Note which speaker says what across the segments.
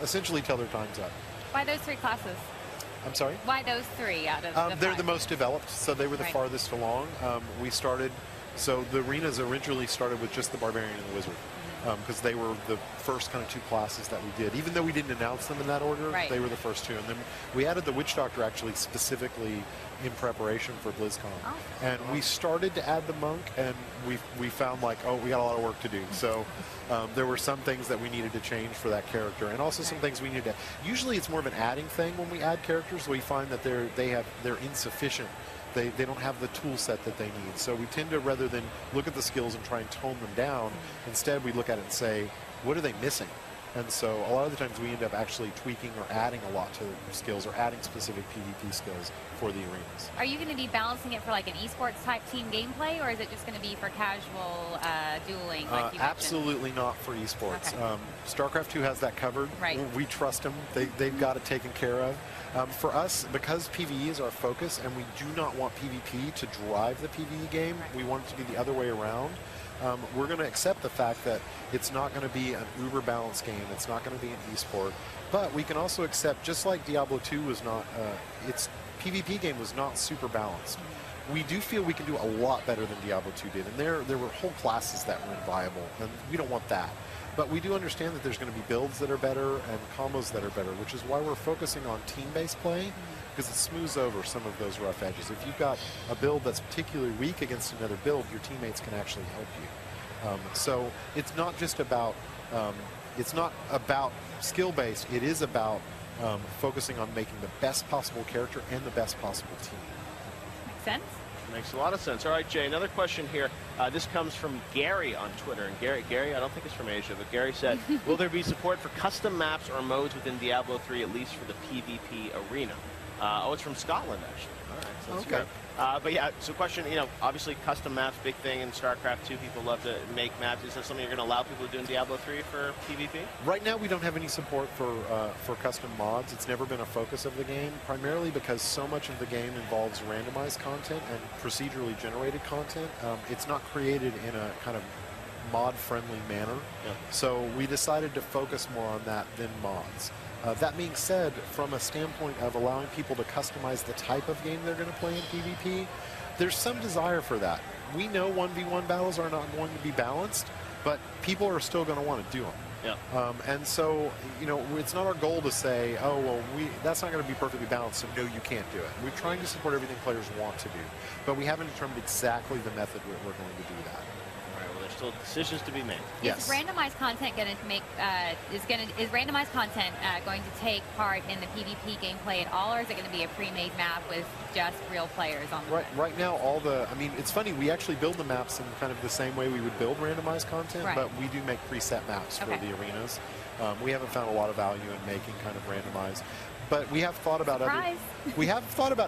Speaker 1: essentially till their time's up.
Speaker 2: Why those 3 classes?
Speaker 1: I'm sorry?
Speaker 2: Why those 3 out of the
Speaker 1: They're
Speaker 2: 5?
Speaker 1: the most developed, so they were the farthest along. We started, so the arenas originally started with just the Barbarian and the Wizard, because they were the first kind of 2 classes that we did. Even though we didn't announce them in that order, they were the first 2. And then we added the Witch Doctor actually specifically in preparation for BlizzCon. Oh. And we started to add the Monk, and we found like, oh, we got a lot of work to do. So there were some things that we needed to change for that character, and also some things we needed to. Usually it's more of an adding thing when we add characters. We find that they're insufficient. They don't have the tool set that they need. So we tend to, rather than look at the skills and try and tone them down, instead we look at it and say, what are they missing? And so a lot of the times we end up actually tweaking or adding a lot to skills or adding specific PvP skills for the arenas.
Speaker 2: Are you going to be balancing it for like an esports type team gameplay, or is it just going to be for casual dueling like you
Speaker 1: Absolutely not for esports. Okay. StarCraft 2 has that covered.
Speaker 2: Right.
Speaker 1: We trust them. They've got it taken care of. For us, because PvE is our focus and we do not want PvP to drive the PvE game, we want it to be the other way around. We're going to accept the fact that it's not going to be an uber balanced game. It's not going to be an esport. But we can also accept, just like Diablo 2 was not, its PvP game was not super balanced. We do feel we can do a lot better than Diablo 2 did. And there were whole classes that were inviable, and we don't want that. But we do understand that there's going to be builds that are better and combos that are better, which is why we're focusing on team-based play, because it smooths over some of those rough edges. If you've got a build that's particularly weak against another build, your teammates can actually help you. So it's not just about, it's not about skill-based, it is about focusing on making the best possible character and the best possible team.
Speaker 2: Makes sense?
Speaker 3: Makes a lot of sense. All right, Jay, another question here. This comes from Gary on Twitter. And Gary, I don't think it's from Asia, but Gary said, will there be support for custom maps or modes within Diablo 3, at least for the PvP arena? Oh, it's from Scotland, actually. All right, so that's good. But yeah, so question, you know, obviously custom maps, big thing in StarCraft 2. People love to make maps. Is that something you're going to allow people to do in Diablo 3 for PvP? Right
Speaker 1: now, we don't have any support for custom mods. It's never been a focus of the game, primarily because so much of the game involves randomized content and procedurally generated content. It's not created in a kind of mod-friendly manner. Yeah. So we decided to focus more on that than mods. That being said, from a standpoint of allowing people to customize the type of game they're going to play in PvP, there's some desire for that. We know 1v1 battles are not going to be balanced, but people are still going to want to do them. Yeah. And so, you know, it's not our goal to say, oh, well, that's not going to be perfectly balanced, so no, you can't do it. We're trying to support everything players want to do, but we haven't determined exactly the method that we're going to do that.
Speaker 3: Still decisions to be made.
Speaker 2: Yes. Is randomized content going to make is randomized content going to take part in the PvP gameplay at all, or is it going to be a pre-made map with just real players on the
Speaker 1: Right now, I mean, it's funny, we actually build the maps in kind of the same way we would build randomized content, but we do make preset maps for the arenas. We haven't found a lot of value in making kind of randomized. But we have thought about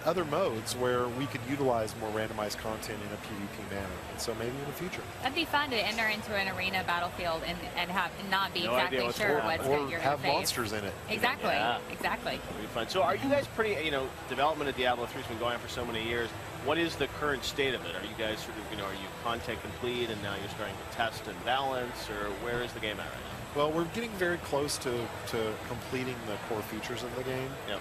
Speaker 1: other modes where we could utilize more randomized content in a PvP manner, and so maybe in the future.
Speaker 2: That'd be fun to enter into an arena battlefield and not be exactly sure what's you're going to face.
Speaker 1: Have monsters in it.
Speaker 2: Exactly, exactly.
Speaker 3: That'd be fun. So are you guys pretty, you know, development of Diablo 3 has been going on for so many years. What is the current state of it? Are you guys sort of, you know, are you content complete and now you're starting to test and balance, or where is the game at right now?
Speaker 1: Well, we're getting very close to completing the core features of the game. Yep.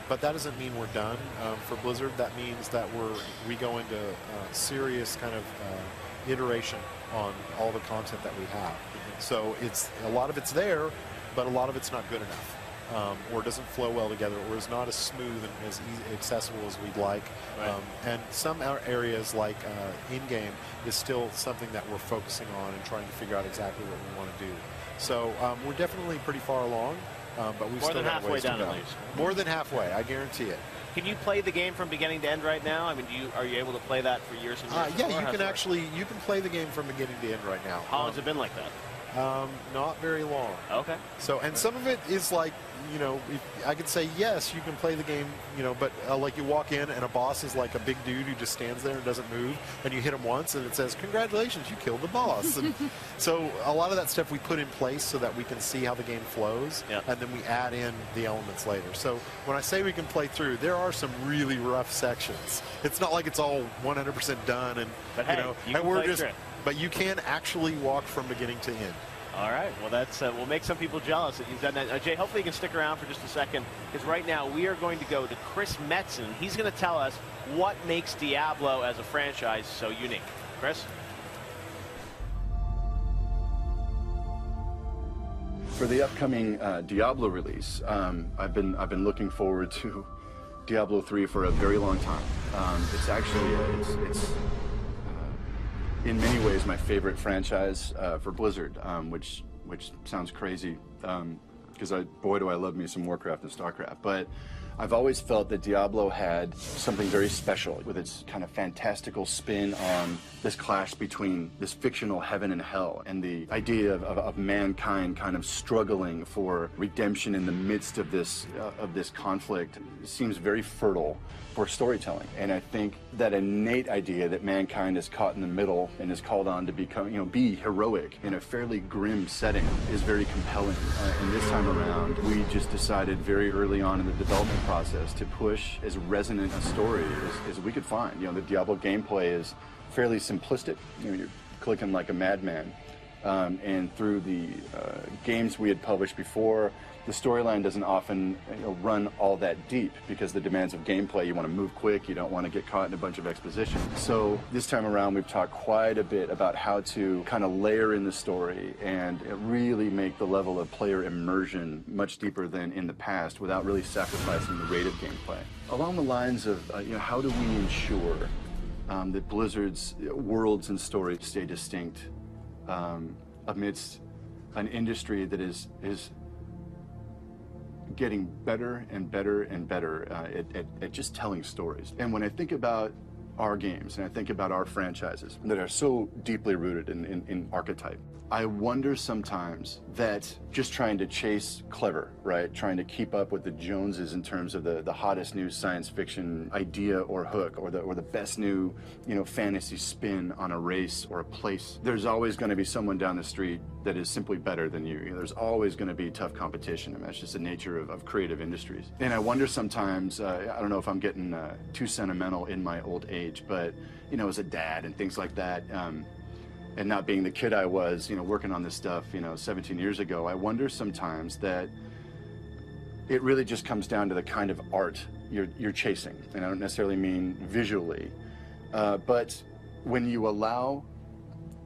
Speaker 1: But that doesn't mean we're done. For Blizzard, that means that we go into serious kind of iteration on all the content that we have. So a lot of it's there, but a lot of it's not good enough. Or doesn't flow well together, or is not as smooth and as accessible as we'd like. And some areas like in-game is still something that we're focusing on and trying to figure out exactly what we want to do. So we're definitely pretty far along, but we've still got ways to go. More than halfway down, at least. More than halfway, I guarantee it.
Speaker 3: Can you play the game from beginning to end right now? I mean, are you able to play that for years and years?
Speaker 1: Yeah, you can play the game from beginning to end right now.
Speaker 3: How long has it been like that?
Speaker 1: Not very long.
Speaker 3: Okay.
Speaker 1: So, and some of it is like, you know, I could say, yes, you can play the game, you know, but like you walk in and a boss is like a big dude who just stands there and doesn't move, and you hit him once and it says, congratulations, you killed the boss. And so a lot of that stuff we put in place so that we can see how the game flows, and then we add in the elements later. So when I say we can play through, there are some really rough sections. It's not like it's all 100% done, and,
Speaker 3: but hey,
Speaker 1: you know, but you can actually walk from beginning to end.
Speaker 3: All right, well, that's will make some people jealous that you've done that. Jay, hopefully you can stick around for just a second, because right now we are going to go to Chris Metzen. He's going to tell us what makes Diablo as a franchise so unique. Chris?
Speaker 4: For the upcoming Diablo release, I've been looking forward to Diablo 3 for a very long time. It's actually it's in many ways my favorite franchise for Blizzard, which sounds crazy because boy do I love me some Warcraft and Starcraft. But I've always felt that Diablo had something very special with its kind of fantastical spin on this clash between this fictional heaven and hell, and the idea of mankind kind of struggling for redemption in the midst of this conflict seems very fertile for storytelling. And I think that innate idea that mankind is caught in the middle and is called on to become, be heroic in a fairly grim setting is very compelling. And this time around, we just decided very early on in the development process to push as resonant a story as we could find. The Diablo gameplay is fairly simplistic. You're clicking like a madman. And through the games we had published before, the storyline doesn't often run all that deep because the demands of gameplay, you want to move quick, you don't want to get caught in a bunch of exposition. So this time around we've talked quite a bit about how to kind of layer in the story and really make the level of player immersion much deeper than in the past without really sacrificing the rate of gameplay. Along the lines of how do we ensure that Blizzard's worlds and stories stay distinct amidst an industry that is getting better and better and better at just telling stories. And when I think about our games and I think about our franchises that are so deeply rooted in archetype, I wonder sometimes that just trying to chase clever, right? Trying to keep up with the Joneses in terms of the hottest new science fiction idea or hook or the best new, fantasy spin on a race or a place. There's always going to be someone down the street that is simply better than you. There's always going to be tough competition. I mean, that's just the nature of creative industries. And I wonder sometimes, I don't know if I'm getting too sentimental in my old age, but, as a dad and things like that, and not being the kid I was, working on this stuff, 17 years ago, I wonder sometimes that it really just comes down to the kind of art you're chasing. And I don't necessarily mean visually, but when you allow,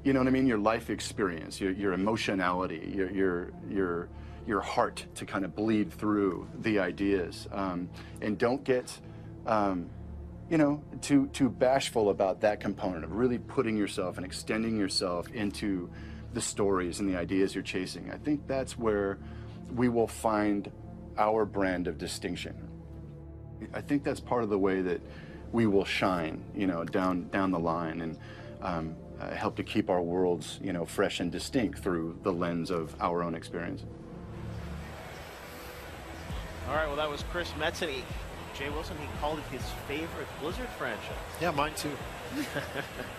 Speaker 4: your life experience, your emotionality, your heart to kind of bleed through the ideas, and don't get too bashful about that component of really putting yourself and extending yourself into the stories and the ideas you're chasing. I think that's where we will find our brand of distinction. I think that's part of the way that we will shine, down the line and help to keep our worlds, fresh and distinct through the lens of our own experience.
Speaker 3: All right, well, that was Chris Metzen. Jay Wilson, he called it his favorite Blizzard franchise.
Speaker 1: Yeah, mine too.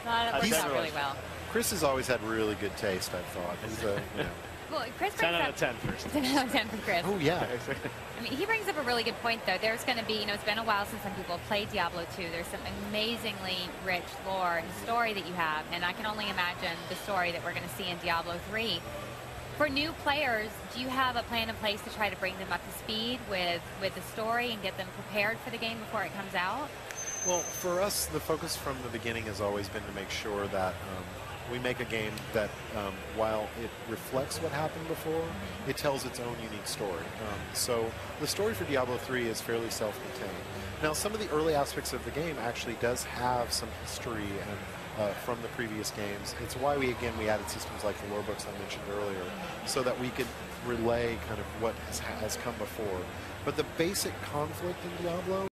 Speaker 2: That works out really well.
Speaker 1: Chris has always had really good taste, I've thought. He's
Speaker 2: Well, Chris
Speaker 3: 10
Speaker 2: brings
Speaker 3: out
Speaker 2: up
Speaker 3: of 10 first.
Speaker 2: 10 out of 10 for Chris.
Speaker 1: Oh, yeah.
Speaker 2: I mean, he brings up a really good point, though. There's going to be, it's been a while since some people have played Diablo 2. There's some amazingly rich lore and story that you have, and I can only imagine the story that we're going to see in Diablo 3. For new players, do you have a plan in place to try to bring them up to speed with the story and get them prepared for the game before it comes out?
Speaker 1: Well, for us, the focus from the beginning has always been to make sure that we make a game that, while it reflects what happened before, it tells its own unique story. So the story for Diablo 3 is fairly self-contained. Now, some of the early aspects of the game actually does have some history and from the previous games. It's why we added systems like the lore books I mentioned earlier, so that we could relay kind of what has come before. But the basic conflict in Diablo